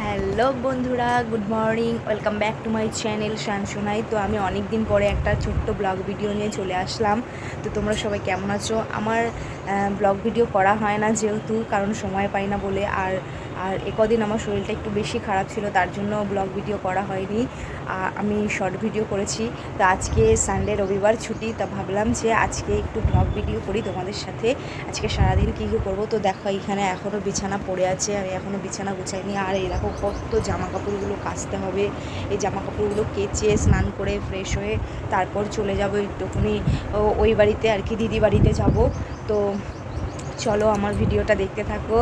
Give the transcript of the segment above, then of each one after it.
Hello বন্ধুরা, good morning, welcome back to my channel শানসোনাই। তো আমি অনেক দিন পরে একটা ছোট্ট ব্লগ ভিডিও নিয়ে চলে আসলাম। তো তোমরা সবাই কেমন আছো? আমার ব্লগ ভিডিও করা হয় না যেহেতু, কারণ সময় পাই না বলে। আর আর একদিন আমার শরীরটা একটু বেশি খারাপ ছিল, তার জন্য ব্লগ ভিডিও করা হয়নি। আমি শর্ট ভিডিও করেছি। তো আজকে সানডে, রবিবার ছুটি, তা ভাবলাম যে আজকে একটু ব্লগ ভিডিও করি তোমাদের সাথে। আজকে সারাদিন কী কী করবো। তো দেখো এখানে এখনও বিছানা পড়ে আছে, আমি এখনও বিছানা গুছাইনি। আর এই দেখো কত জামা কাপড়গুলো কাচতে হবে। এই জামা কাপড়গুলো কেচে স্নান করে ফ্রেশ হয়ে তারপর চলে যাবো একটুখানি ওই বাড়িতে আর কি, দিদি বাড়িতে যাব। তো চলো আমার ভিডিওটা দেখতে থাকো।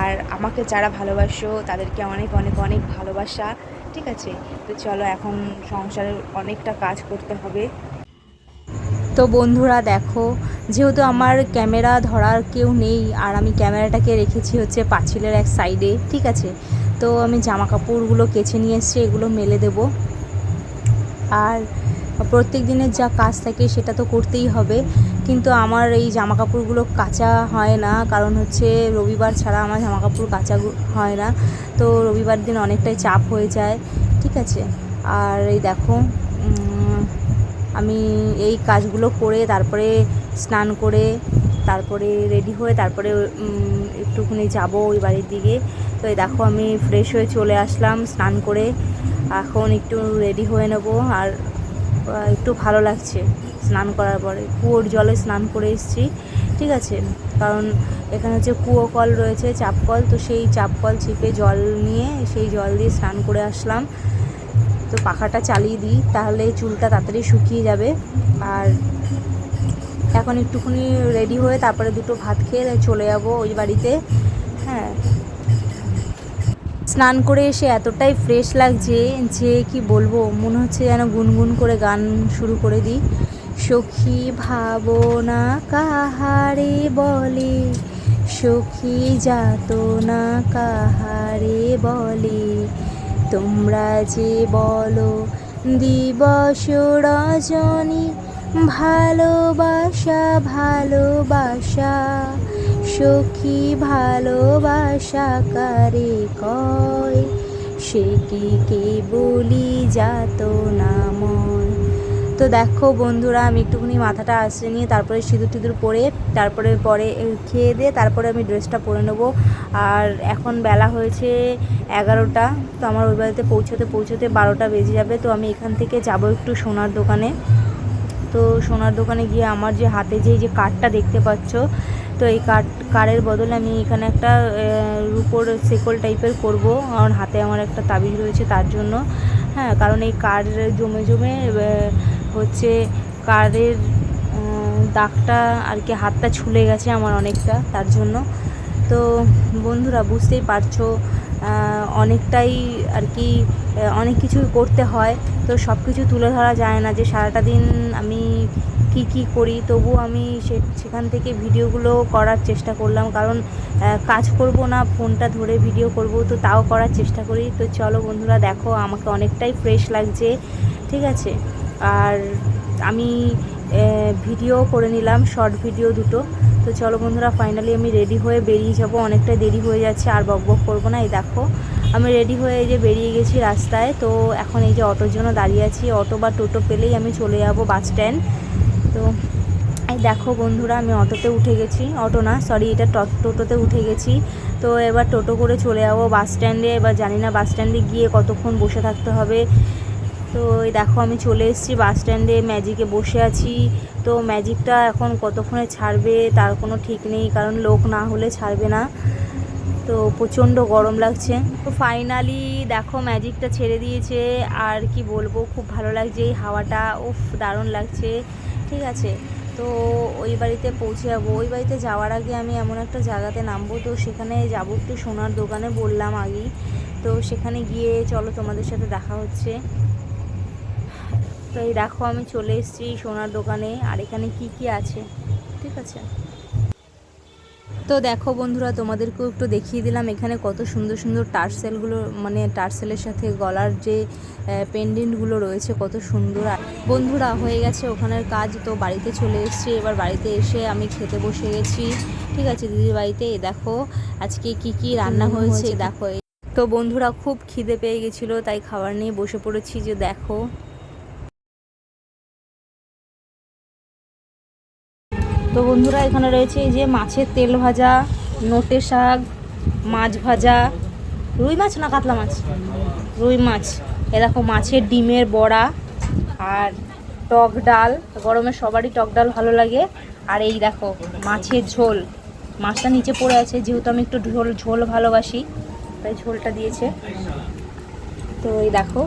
আর আমাকে যারা ভালোবাসো তাদেরকে অনেক অনেক অনেক ভালোবাসা, ঠিক আছে? তো চলো, এখন সংসারের অনেকটা কাজ করতে হবে। তো বন্ধুরা দেখো, যেহেতু আমার ক্যামেরা ধরার কেউ নেই আর আমি ক্যামেরাটাকে রেখেছি হচ্ছে পাঁচিলের এক সাইডে, ঠিক আছে? তো আমি জামা কাপড়গুলো কেচে নিয়ে এসেছি, এগুলো মেলে দেব। আর প্রত্যেক দিনের যা কাজ থাকে সেটা তো করতেই হবে, কিন্তু আমার এই জামা কাপড়গুলো কাচা হয় না, কারণ হচ্ছে রবিবার ছাড়া আমার জামা কাপড় কাচা হয় না। তো রবিবার দিন অনেকটাই চাপ হয়ে যায়, ঠিক আছে? আর এই দেখো, আমি এই কাজগুলো করে তারপরে স্নান করে তারপরে রেডি হয়ে তারপরে একটুখানি যাব ওই বাড়ির দিকে। তো এই দেখো আমি ফ্রেশ হয়ে চলে আসলাম স্নান করে। এখন একটু রেডি হয়ে নেব। আর একটু ভালো লাগছে স্নান করার পরে, কুয়োর জলে স্নান করে এসেছি, ঠিক আছে? কারণ এখানে হচ্ছে কুয়ো কল রয়েছে, চাপ কল, তো সেই চাপ কল চিপে জল নিয়ে সেই জল দিয়ে স্নান করে আসলাম। তো পাখাটা চালিয়ে দিই, তাহলে চুলটা তাড়াতাড়ি শুকিয়ে যাবে। আর এখন একটুখানি রেডি হয়ে তারপরে দুটো ভাত খেয়ে চলে যাব ওই বাড়িতে। হ্যাঁ, স্নান করে এসে এতটাই ফ্রেশ লাগছে যে কি বলবো, মনে হচ্ছে যেন গুনগুন করে গান শুরু করে দিই। সখী ভাবনা কাহারে বলে, সখী যাতনা কাহারে বলে, তোমরা যে বলো দিবস রজনী, ভালোবাসা ভালোবাসা, সখী ভালোবাসা কারে কয়, সে কি কেবলি যাতনাময়। তো দেখো বন্ধুরা, আমি একটুখানি মাথাটা আশ্রে নিয়ে তারপরে সিঁদুর টিঁদুর পরে তারপরে খেয়ে দিয়ে তারপরে আমি ড্রেসটা পরে নেবো। আর এখন বেলা হয়েছে 11টা। তো আমার ওই বাড়িতে পৌঁছতে পৌঁছতে 12টা বেজে যাবে। তো আমি এখান থেকে যাব একটু সোনার দোকানে। তো সোনার দোকানে গিয়ে আমার যে হাতে যে কার্ডটা দেখতে পাচ্ছ, তো এই কার্ডের বদলে আমি এখানে একটা রূপোর সেকল টাইপের করব। আমার হাতে আমার একটা তাবিজ রয়েছে তার জন্য। হ্যাঁ, কারণ এই কার্ড জমে জমে হচ্ছে কার্ডের দাগটা আর কি, হাতটা ছুলে গেছে আমার অনেকটা, তার জন্য। তো বন্ধুরা বুঝতেই পারছো, অনেকটাই আর কি অনেক কিছু করতে হয়। তো সব কিছু তুলে ধরা যায় না যে সারাটা দিন আমি কি করি। তবু আমি সেখান থেকে ভিডিওগুলো করার চেষ্টা করলাম, কারণ কাজ করব না, ফোনটা ধরে ভিডিও করব, তো তাও করার চেষ্টা করি। তো চলো বন্ধুরা দেখো, আমাকে অনেকটাই ফ্রেশ লাগছে, ঠিক আছে? আর আমি ভিডিও করে নিলাম, শর্ট ভিডিও দুটো। তো চলো বন্ধুরা, ফাইনালি আমি রেডি হয়ে বেরিয়ে যাব, অনেকটা দেরি হয়ে যাচ্ছে, আর বকবক করবো না। এই দেখো আমি রেডি হয়ে এই যে বেরিয়ে গেছি রাস্তায়। তো এখন এই যে অটোর জন্য দাঁড়িয়ে আছি, অটো বা টোটো পেলেই আমি চলে যাব বাস স্ট্যান্ড। তো এই দেখো বন্ধুরা, আমি অটোতে উঠে গেছি, অটো না সরি, এটা টোটোতে উঠে গেছি। তো এবার টোটো করে চলে যাবো বাস স্ট্যান্ডে। এবার জানি না বাস স্ট্যান্ডে গিয়ে কতক্ষণ বসে থাকতে হবে। তো এই দেখো আমি চলে এসেছি বাস স্ট্যান্ডে, ম্যাজিকে বসে আছি। তো ম্যাজিকটা এখন কতক্ষণে ছাড়বে তার কোনো ঠিক নেই, কারণ লোক না হলে ছাড়বে না। তো প্রচণ্ড গরম লাগছে। তো ফাইনালি দেখো ম্যাজিকটা ছেড়ে দিয়েছে। আর কি বলবো, খুব ভালো লাগছে এই হাওয়াটা, উফ দারুণ লাগছে, ঠিক আছে? তো ওই বাড়িতে পৌঁছে যাবো। ওই বাড়িতে যাওয়ার আগে আমি এমন একটা জায়গাতে নামবো, তো সেখানে যাবো একটু সোনার দোকানে, বললাম আগেই। তো সেখানে গিয়ে চলো তোমাদের সাথে দেখা হচ্ছে। তো এই দেখো আমি চলে এসেছি সোনার দোকানে, আর এখানে কি আছে, ঠিক আছে? তো দেখো বন্ধুরা, তোমাদেরকেও একটু দেখিয়ে দিলাম এখানে কত সুন্দর সুন্দর টার্সেলগুলো, মানে টার্সেলের সাথে গলার যে পেন্ডেন্টগুলো রয়েছে কত সুন্দর। বন্ধুরা হয়ে গেছে ওখানের কাজ, তো বাড়িতে চলে এসেছি। এবার বাড়িতে এসে আমি খেতে বসে গেছি, ঠিক আছে, দিদির বাড়িতে। দেখো আজকে কি রান্না হয়েছে দেখো। তো বন্ধুরা খুব খিদে পেয়ে গেছিলো, তাই খাবার নিয়ে বসে পড়েছি। যে দেখো, তো বন্ধুরা এখানে রয়েছে এই যে মাছের তেল ভাজা, নোটে শাক, মাছ ভাজা, রুই মাছ না কাতলা মাছ, রুই মাছ, এ দেখো মাছের ডিমের বড়া, আর টক ডাল। গরমে সবারই টক ডাল ভালো লাগে। আর এই দেখো মাছের ঝোল, মাছটা নিচে পড়ে আছে, যেহেতু আমি একটু ঝোল ঝোল ভালোবাসি তাই ঝোলটা দিয়েছে। তো এই দেখো,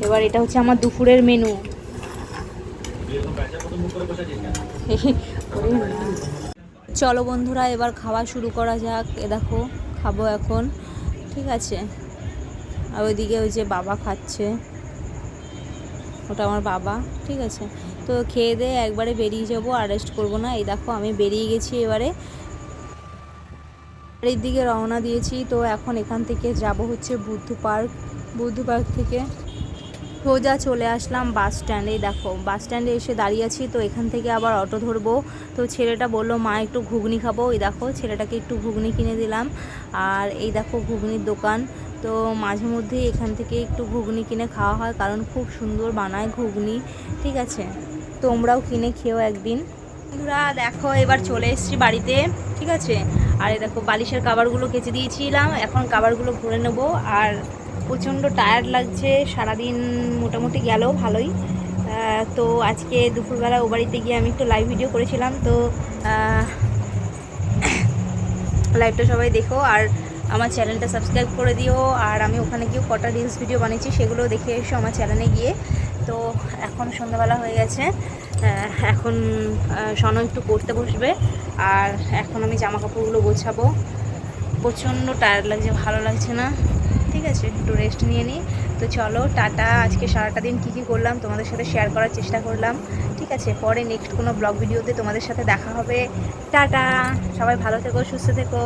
এবার এটা হচ্ছে আমার দুপুরের মেনু। চলো বন্ধুরা এবার খাওয়া শুরু করা যাক। এ দেখো খাবো এখন, ঠিক আছে। আর ওইদিকে ওই যে বাবা খাচ্ছে, ওটা আমার বাবা, ঠিক আছে। তো খেয়ে দিয়ে একবারে বেরিয়ে যাবো, আর রেস্ট করবো না। এই দেখো আমি বেরিয়ে গেছি এবারে, বাড়ির দিকে রওনা দিয়েছি। তো এখন এখান থেকে যাব হচ্ছে বুদ্ধ পার্ক। বুদ্ধ পার্ক থেকে সোজা চলে আসলাম বাস স্ট্যান্ডে। দেখো বাস স্ট্যান্ডে এসে দাঁড়িয়ে আছি। তো এখান থেকে আবার অটো ধরবো। তো ছেলেটা বললো মা একটু ঘুগনি খাবো। এই দেখো ছেলেটাকে একটু ঘুগনি কিনে দিলাম। আর এই দেখো ঘুগনির দোকান। তো মাঝে মধ্যে এখান থেকে একটু ঘুগনি কিনে খাওয়া হয়, কারণ খুব সুন্দর বানায় ঘুগনি, ঠিক আছে। তোমরাও কিনে খেও একদিন। বন্ধুরা দেখো এবার চলে এসেছি বাড়িতে, ঠিক আছে। আর এই দেখো বালিশের কাভারগুলো কেচে দিয়েছিলাম, এখন কাভারগুলো ভরে নেবো। আর প্রচণ্ড টায়ার্ড লাগছে, সারাদিন মোটামুটি গেল ভালোই। তো আজকে দুপুরবেলা ও বাড়িতে গিয়ে আমি একটু লাইভ ভিডিও করেছিলাম। তো লাইভটা সবাই দেখো, আর আমার চ্যানেলটা সাবস্ক্রাইব করে দিও। আর আমি ওখানে গিয়েও কটা রিলস ভিডিও বানিয়েছি, সেগুলো দেখে এসো আমার চ্যানেলে গিয়ে। তো এখন সন্ধ্যাবেলা হয়ে গেছে, এখন সনু একটু পড়তে বসবে। আর এখন আমি জামা কাপড়গুলো গোছাবো। প্রচণ্ড টায়ার্ড লাগছে, ভালো লাগছে না, ঠিক আছে। একটু রেস্ট নিয়ে নিই। তো চলো টাটা। আজকে সারাটা দিন কী কী করলাম তোমাদের সাথে শেয়ার করার চেষ্টা করলাম, ঠিক আছে। পরে নেক্সট কোনো ব্লগ ভিডিওতে তোমাদের সাথে দেখা হবে। টাটা, সবাই ভালো থেকো, সুস্থ থেকো।